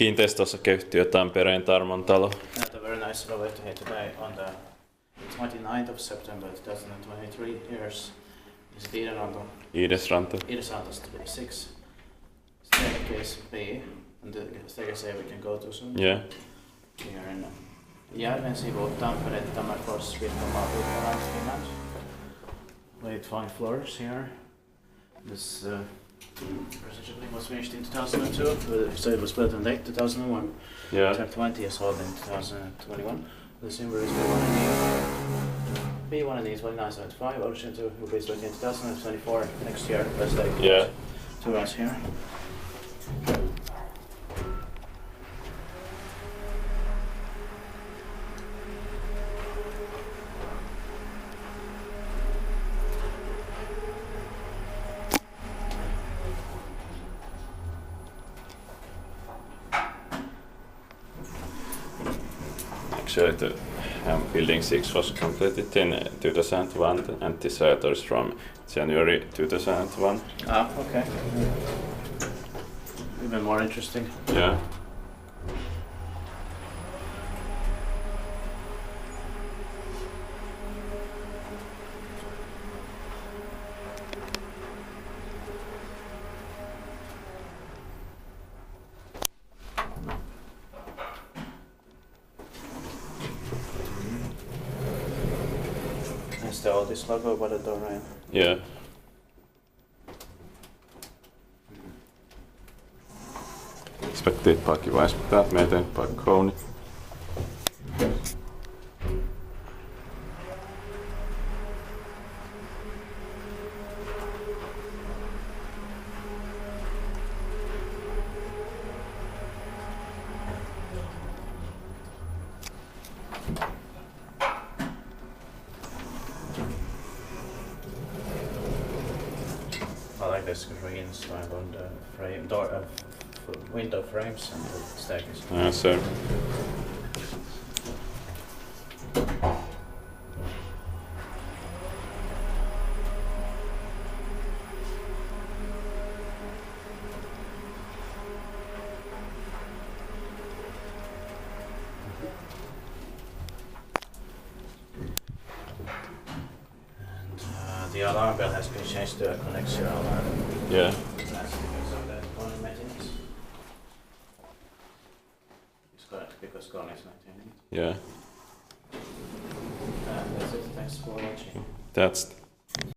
Kiinteistöosakeyhtiö Tampereen Tarmon talo. And a very nice elevator here today on the 29th of September 2023. Here's Iidesranta. Iidesranta 6. Staircase B, and the staircase A we can go to soon. Yeah. We are in Järvensivu, Tampere, Finland. With 5 floors here. This residential building was finished in 2002, so it was built in late 2001. Yeah. Turned 20 years old in 2021. The symbol is B1 and E2975. Ocean 2 will be starting in 2024 next year. Let's take Yeah. 2 rounds here. Actually, the Building 6 was completed in 2001 and the site is from January 2001. Ah, okay. Even more interesting. Yeah. Is the Otis logo by the door, right? Yeah. Spektaatparkivaiset päät meidän parkkoon. I like this green style on the frame, window frames and the staircase. So. The alarm bell has been changed to a connection alarm. Yeah. That's because of the corner maintenance. It's correct because corner is maintaining it. Yeah. That's it. Thanks for watching. That's